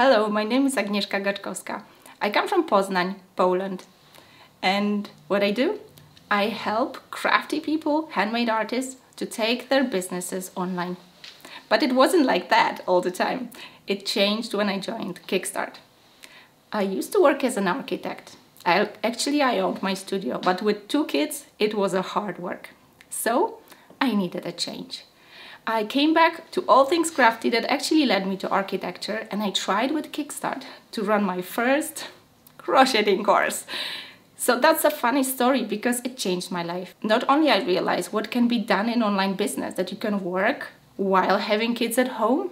Hello, my name is Agnieszka Gaczkowska. I come from Poznań, Poland. And what I do? I help crafty people, handmade artists, to take their businesses online. But it wasn't like that all the time. It changed when I joined Kickstart. I used to work as an architect. I owned my studio, but with 2 kids, it was a hard work. So I needed a change. I came back to all things crafty that actually led me to architecture, and I tried with Kickstart to run my first crocheting course. So that's a funny story because it changed my life. Not only I realized what can be done in online business, that you can work while having kids at home,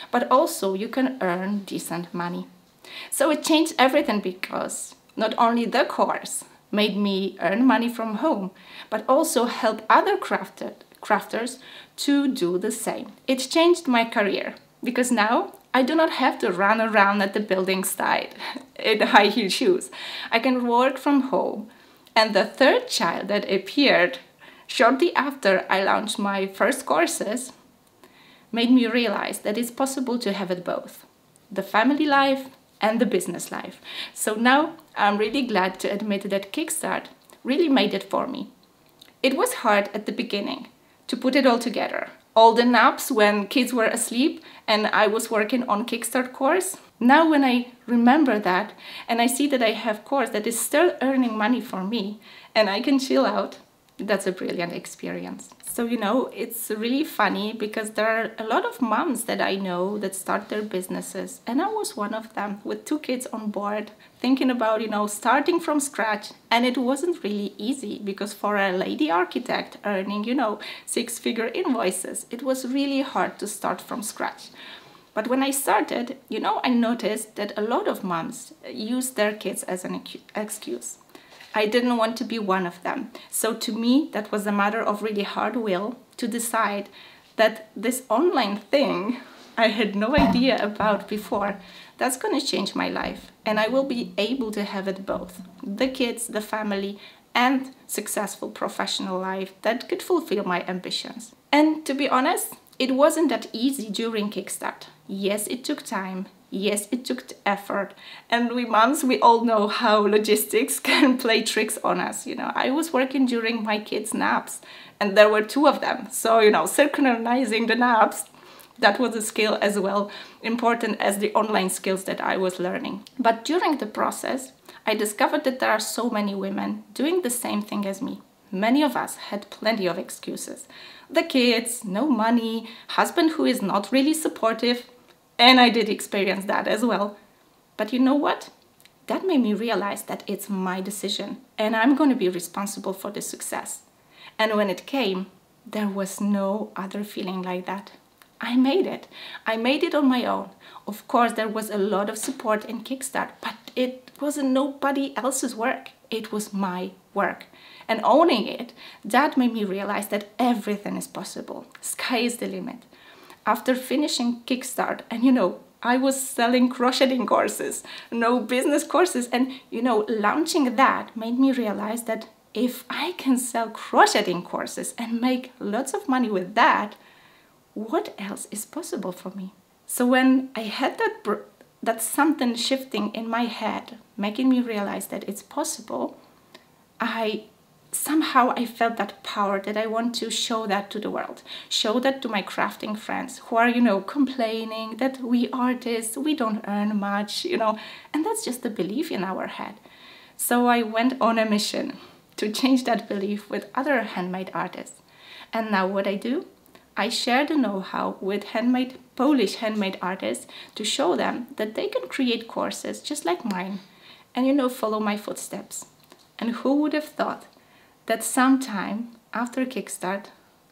but also you can earn decent money. So it changed everything because not only the course made me earn money from home, but also help other crafters to do the same. It changed my career because now I do not have to run around at the building site in high heel shoes. I can work from home. And the third child that appeared shortly after I launched my first courses made me realize that it's possible to have it both, the family life and the business life. So now I'm really glad to admit that Kickstart really made it for me. It was hard at the beginning to put it all together. All the naps when kids were asleep and I was working on Kickstart course. Now when I remember that and I see that I have course that is still earning money for me and I can chill out, that's a brilliant experience. So, it's really funny because there are a lot of moms that I know that start their businesses, and I was one of them with 2 kids on board, thinking about, starting from scratch. And it wasn't really easy because for a lady architect earning, 6-figure invoices, it was really hard to start from scratch. But when I started, I noticed that a lot of moms use their kids as an excuse. I didn't want to be one of them. So to me, that was a matter of really hard will to decide that this online thing I had no idea about before, that's going to change my life. And I will be able to have it both. The kids, the family, and successful professional life that could fulfill my ambitions. And to be honest, it wasn't that easy during Kickstart. Yes, it took time. Yes, it took effort, and we moms, we all know how logistics can play tricks on us. I was working during my kids' naps, and there were 2 of them. So, synchronizing the naps, that was a skill as well, important as the online skills that I was learning. But during the process, I discovered that there are so many women doing the same thing as me. Many of us had plenty of excuses. The kids, no money, husband who is not really supportive. And I did experience that as well. But you know what? That made me realize that it's my decision and I'm going to be responsible for the success. And when it came, there was no other feeling like that. I made it. I made it on my own. Of course, there was a lot of support in Kickstart, but it wasn't nobody else's work. It was my work. And owning it, that made me realize that everything is possible. Sky is the limit. After finishing Kickstart, and I was selling crocheting courses, business courses, and launching that made me realize that if I can sell crocheting courses and make lots of money with that, what else is possible for me? So when I had that something shifting in my head, making me realize that it's possible, somehow I felt that power that I want to show that to the world, show that to my crafting friends who are, complaining that we artists, we don't earn much, and that's just a belief in our head. So I went on a mission to change that belief with other handmade artists. And now what I do? I share the know-how with Polish handmade artists to show them that they can create courses just like mine and, follow my footsteps. And who would have thought that sometime after Kickstart,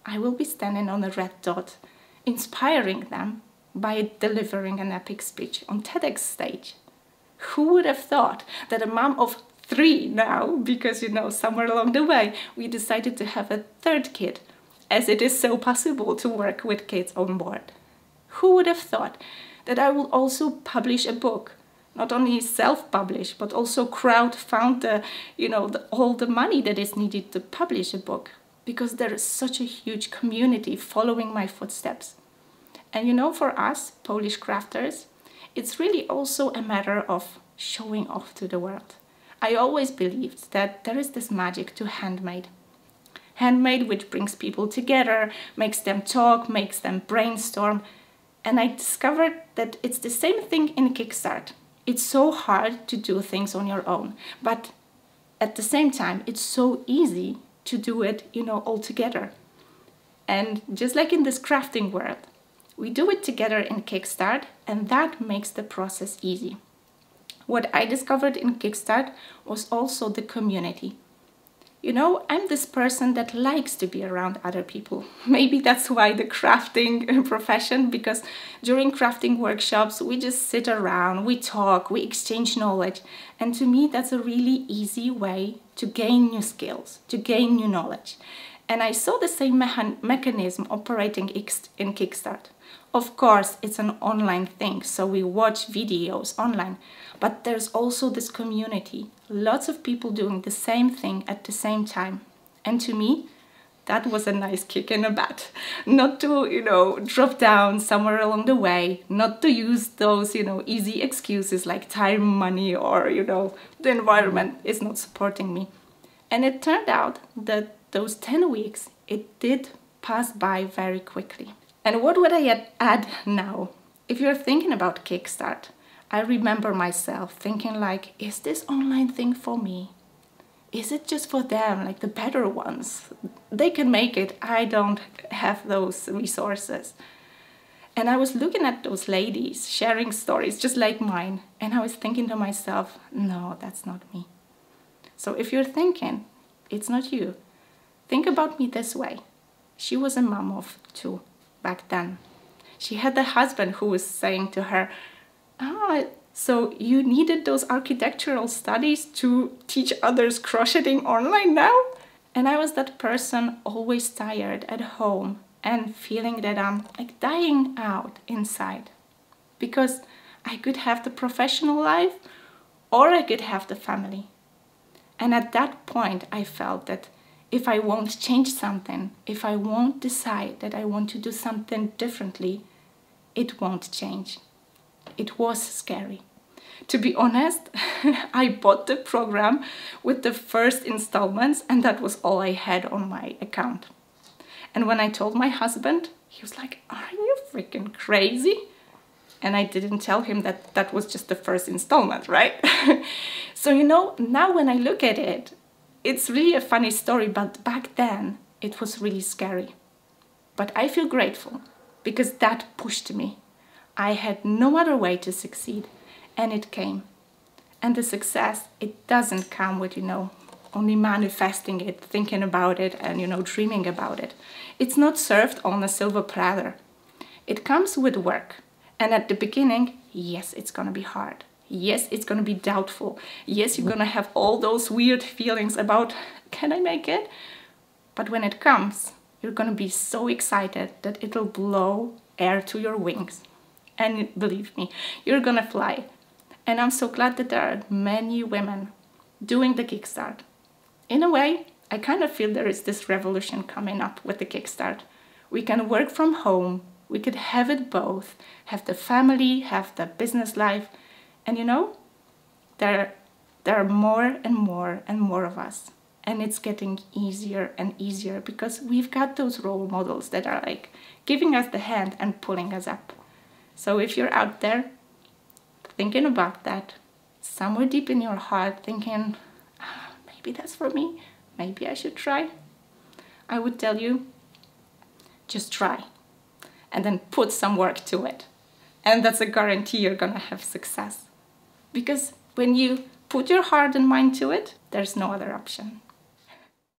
I will be standing on a red dot, inspiring them by delivering an epic speech on TEDx stage. Who would have thought that a mom of 3 now, because somewhere along the way, we decided to have a 3rd kid, as it is so possible to work with kids on board. Who would have thought that I will also publish a book? Not only self-publish, but also crowd-fund all the money that is needed to publish a book, because there is such a huge community following my footsteps. And for us, Polish crafters, it's really also a matter of showing off to the world. I always believed that there is this magic to handmade. Handmade, which brings people together, makes them talk, makes them brainstorm. And I discovered that it's the same thing in Kickstart. It's so hard to do things on your own, but at the same time, it's so easy to do it, all together. And just like in this crafting world, we do it together in Kickstart, and that makes the process easy. What I discovered in Kickstart was also the community. I'm this person that likes to be around other people. Maybe that's why the crafting profession, because during crafting workshops, we just sit around, we talk, we exchange knowledge. And to me, that's a really easy way to gain new skills, to gain new knowledge. And I saw the same mechanism operating in Kickstart. Of course, it's an online thing, so we watch videos online, but there's also this community, lots of people doing the same thing at the same time. And to me, that was a nice kick in the butt. Not to, drop down somewhere along the way, not to use those, easy excuses like time, money, or, the environment is not supporting me. And it turned out that those 10 weeks, it did pass by very quickly. And what would I add now? If you're thinking about Kickstart, I remember myself thinking like, is this online thing for me? Is it just for them, like the better ones? They can make it, I don't have those resources. And I was looking at those ladies sharing stories just like mine, and I was thinking to myself, no, that's not me. So if you're thinking, it's not you, think about me this way. She was a mom of 2. Back then. She had a husband who was saying to her, so you needed those architectural studies to teach others crocheting online now? And I was that person always tired at home and feeling that I'm like dying out inside. Because I could have the professional life or I could have the family. And at that point I felt that if I won't change something, if I won't decide that I want to do something differently, it won't change. It was scary. To be honest, I bought the program with the first installments, and that was all I had on my account. And when I told my husband, he was like, are you freaking crazy? And I didn't tell him that that was just the first installment, right? So, now when I look at it, it's really a funny story, but back then it was really scary. But I feel grateful because that pushed me. I had no other way to succeed, and it came. And the success, it doesn't come with, only manifesting it, thinking about it, and, dreaming about it. It's not served on a silver platter. It comes with work. And at the beginning, yes, it's gonna be hard. Yes, it's going to be doubtful. Yes, you're going to have all those weird feelings about, can I make it? But when it comes, you're going to be so excited that it'll blow air to your wings. And believe me, you're going to fly. And I'm so glad that there are many women doing the Kickstart. In a way, I kind of feel there is this revolution coming up with the Kickstart. We can work from home. We could have it both. Have the family, have the business life. And there are more and more and more of us. And it's getting easier and easier because we've got those role models that are like giving us the hand and pulling us up. So if you're out there thinking about that, somewhere deep in your heart thinking, maybe that's for me, maybe I should try, I would tell you, just try. And then put some work to it. And that's a guarantee you're gonna have success. Because when you put your heart and mind to it, there's no other option.